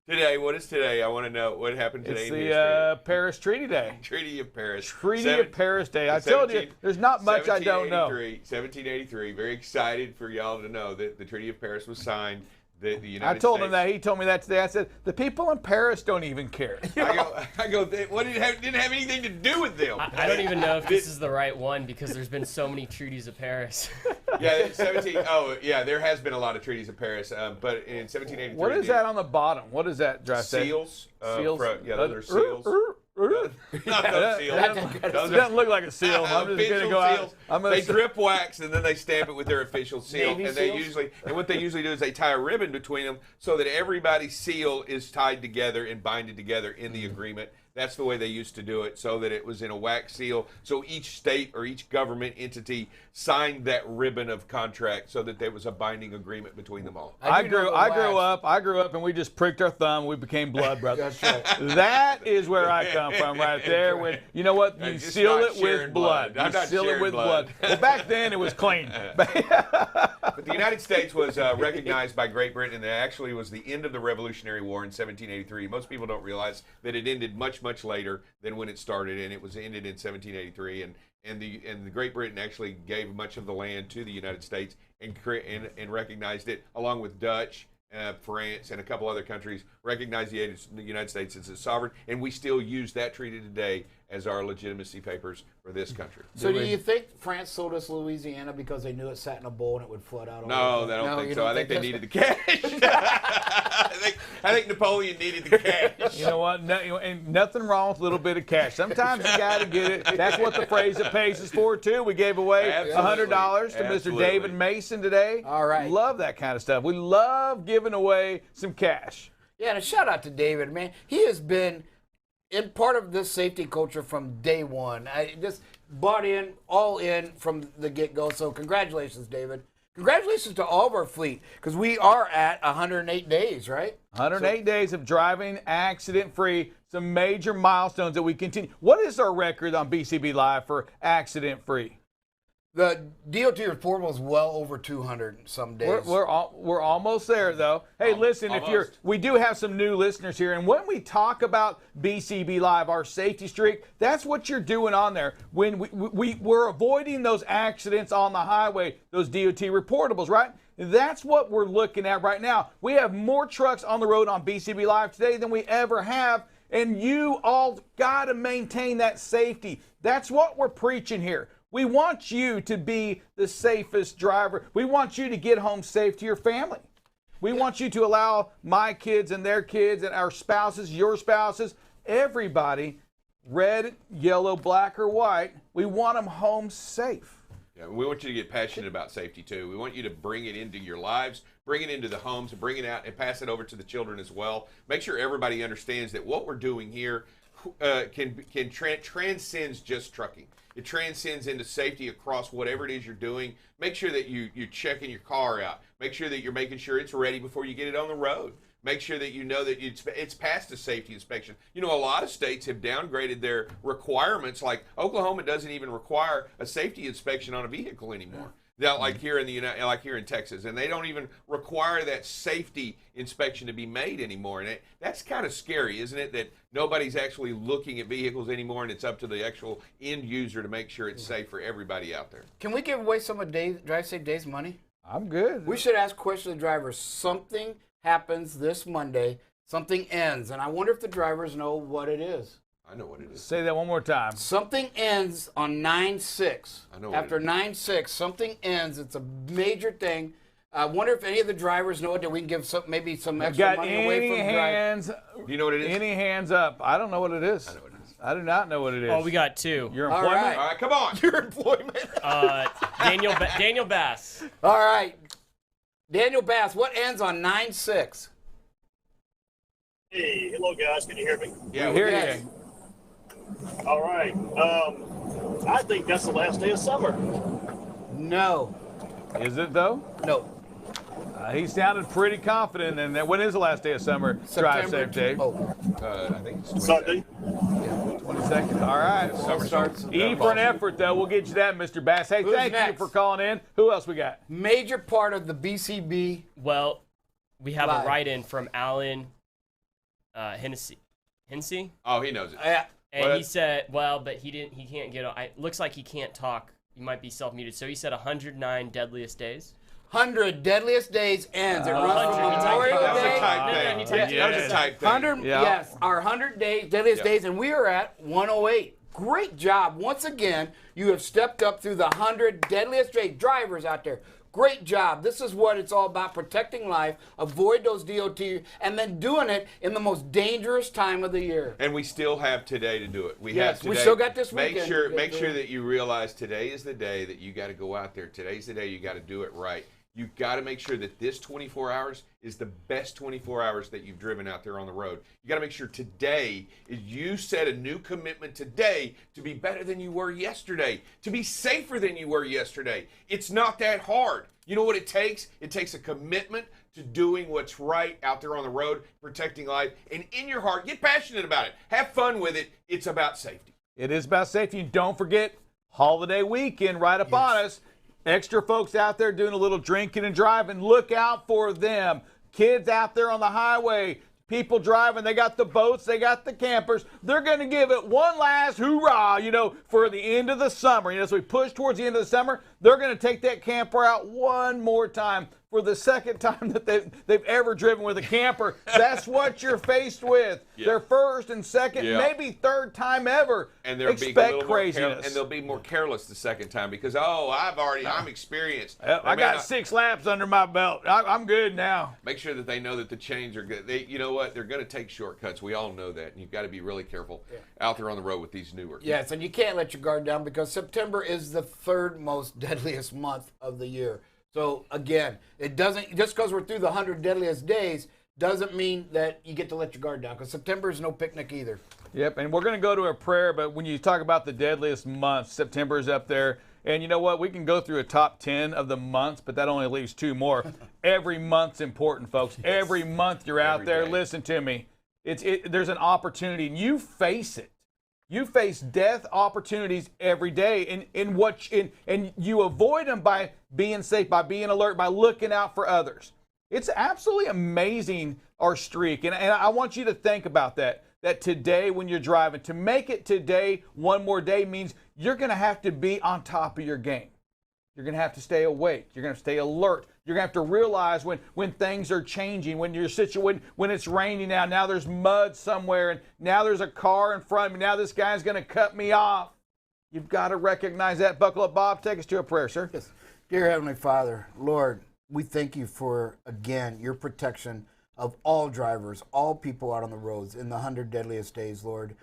Today, what is today? I want to know what happened today. It's in the Paris Treaty Day. Treaty of Paris. Treaty of Paris Day. I told you, there's not much I don't know. 1783. Very excited for y'all to know that the Treaty of Paris was signed. The United I told States. him that. He told me that today. I said, the people in Paris don't even care. I go. What didn't have anything to do with them. I don't even know if this is the right one because there's been so many treaties of Paris. Yeah, 17. Oh, yeah. There has been a lot of treaties of Paris, but in 1783. What is that on the bottom? What is that? Seals. Seals. Those are seals. Not those seals. It doesn't look like a seal. I'm just going to go out. They drip wax and then they stamp it with their official seal. Navy and seals? what they usually do is they tie a ribbon between them so that everybody's seal is tied together and binded together in the agreement. That's the way they used to do it, so that it was in a wax seal. So each state or each government entity signed that ribbon of contract so that there was a binding agreement between them all. I grew up, and we just pricked our thumb. We became blood brothers. That's right. That is where I come from, right there. When you know what, you just seal not it sharing with blood. blood. I'm You not seal it sharing with blood. blood. Well, back then it was clean. But the United States was recognized by Great Britain, and it actually was the end of the Revolutionary War in 1783. Most people don't realize that it ended much, much later than when it started, and it was ended in 1783. And the Great Britain actually gave much of the land to the United States and recognized it, along with Dutch, France, and a couple other countries recognized the United States as a sovereign, and we still use that treaty today as our legitimacy papers for this country. So do you think France sold us Louisiana because they knew it sat in a bowl and it would flood out? No, I don't think so. I think they needed the cash. I think Napoleon needed the cash. You know what? And nothing wrong with a little bit of cash. Sometimes you got to get it. That's what the phrase that pays is for, too. We gave away $100 to Mr. David Mason today. All right. Love that kind of stuff. We love giving away some cash. Yeah, and a shout out to David, man. He has been in part of this safety culture from day one. I just bought in, all in from the get-go. So congratulations, David. Congratulations to all of our fleet, because we are at 108 days, right? 108 days of driving accident-free. Some major milestones that we continue. What is our record on BCB Live for accident-free? The DOT reportable is well over 200 some days. We're almost there, though. Hey, listen, we do have some new listeners here, and when we talk about BCB Live, our safety streak, that's what you're doing on there. When we're avoiding those accidents on the highway, those DOT reportables, right? That's what we're looking at right now. We have more trucks on the road on BCB Live today than we ever have, and you all got to maintain that safety. That's what we're preaching here. We want you to be the safest driver. We want you to get home safe to your family. We want you to allow my kids and their kids and our spouses, your spouses, everybody, red, yellow, black, or white, we want them home safe. Yeah, we want you to get passionate about safety, too. We want you to bring it into your lives, bring it into the homes, bring it out and pass it over to the children as well. Make sure everybody understands that what we're doing here transcends just trucking. It transcends into safety across whatever it is you're doing. Make sure that you're checking your car out. Make sure that you're making sure it's ready before you get it on the road. Make sure that you know that it's passed a safety inspection. You know, a lot of states have downgraded their requirements. Like Oklahoma doesn't even require a safety inspection on a vehicle anymore. Now, like here in Texas, and they don't even require that safety inspection to be made anymore. And that's kind of scary, isn't it? That nobody's actually looking at vehicles anymore, and it's up to the actual end user to make sure it's safe for everybody out there. Can we give away some of Drive Safe Days money? I'm good. We should ask questions to drivers. Something happens this Monday. Something ends, and I wonder if the drivers know what it is. I know what it is. Say that one more time. Something ends on 9/6. I know. After 9/6, something ends. It's a major thing. I wonder if any of the drivers know it, that we can give maybe some extra money away from hands? Do you know what it is? Any hands up? I don't know what it is. I know what it is. I do not know what it is. Oh, we got two. Your employment? All right, come on. Your employment. Daniel Bass. All right. Daniel Bass, what ends on 9/6? Hey, hello guys, can you hear me? Yeah, we hear you. All right. I think that's the last day of summer. No. Is it, though? No. He sounded pretty confident. And when is the last day of summer? Drive Safe Day. I think it's 22nd. Sunday. 22nd. All right. Summer starts. E for an effort, though. We'll get you that, Mr. Bass. Hey, thank you for calling in. Who else we got? Major part of the BCB. Well, we have Live. a write-in from Alan Hennessy. Oh, he knows it. Yeah. And he said, well, but he can't get on. It looks like he can't talk. He might be self-muted. So he said 109 deadliest days. 100 deadliest days ends. It runs from Memorial That was Day. a type thing. That was a type thing. 100, yes, our 100 days, deadliest days, and we are at 108. Great job. Once again, you have stepped up through the 100 deadliest days. Drivers out there, great job. This is what it's all about, protecting life, avoid those DOT, and then doing it in the most dangerous time of the year. And we still have today to do it. We still got this weekend. Make sure that you realize today is the day that you got to go out there. Today's the day you got to do it right. You've got to make sure that this 24 hours is the best 24 hours that you've driven out there on the road. You got to make sure today you set a new commitment today to be better than you were yesterday, to be safer than you were yesterday. It's not that hard. You know what it takes? It takes a commitment to doing what's right out there on the road, protecting life, and in your heart, get passionate about it. Have fun with it. It's about safety. It is about safety. And don't forget, holiday weekend right upon us. Extra folks out there doing a little drinking and driving. Look out for them. Kids out there on the highway, people driving, they got the boats, they got the campers. They're going to give it one last hoorah, for the end of the summer. As we push towards the end of the summer, they're going to take that camper out one more time. for the second time that they've ever driven with a camper. That's what you're faced with. Yeah. Their first and second, Yeah. maybe third time ever. And they're being a Expect little more craziness. and they'll be more careless the second time because I'm experienced. I got 6 laps under my belt. I'm good now. Make sure that they know that the chains are good. You know what? They're going to take shortcuts. We all know that. And you've got to be really careful out there on the road with these newer. Yes, and you can't let your guard down because September is the third most deadliest month of the year. So again, it doesn't, just because we're through the 100 deadliest days doesn't mean that you get to let your guard down, because September is no picnic either. Yep, and we're going to go to a prayer, but when you talk about the deadliest months, September is up there. And you know what? We can go through a top 10 of the months, but that only leaves 2 more. Every month's important, folks. Yes. Every month you're out there. Day. Listen to me. There's an opportunity, and you face it. You face death opportunities every day, and you avoid them by being safe, by being alert, by looking out for others. It's absolutely amazing, our streak, and I want you to think about that. That today when you're driving, to make it today one more day means you're going to have to be on top of your game. You're going to have to stay awake. You're going to stay alert. You're going to have to realize when things are changing, when it's raining now there's mud somewhere, and now there's a car in front of me. Now this guy's going to cut me off. You've got to recognize that. Buckle up, Bob. Take us to a prayer, sir. Yes. Dear Heavenly Father, Lord, we thank you for, again, your protection of all drivers, all people out on the roads in the 100 deadliest days, Lord.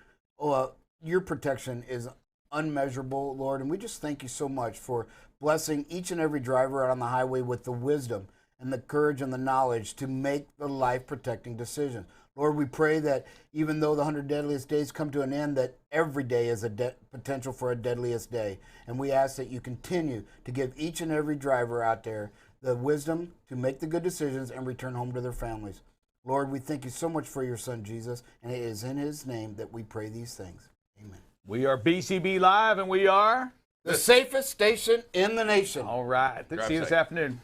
Your protection is unmeasurable, Lord, and we just thank you so much for blessing each and every driver out on the highway with the wisdom and the courage and the knowledge to make the life-protecting decision. Lord, we pray that even though the 100 deadliest days come to an end, that every day is a potential for a deadliest day. And we ask that you continue to give each and every driver out there the wisdom to make the good decisions and return home to their families. Lord, we thank you so much for your son, Jesus, and it is in his name that we pray these things. Amen. We are BCB Live, and we are the safest station in the nation. All right. See you this afternoon.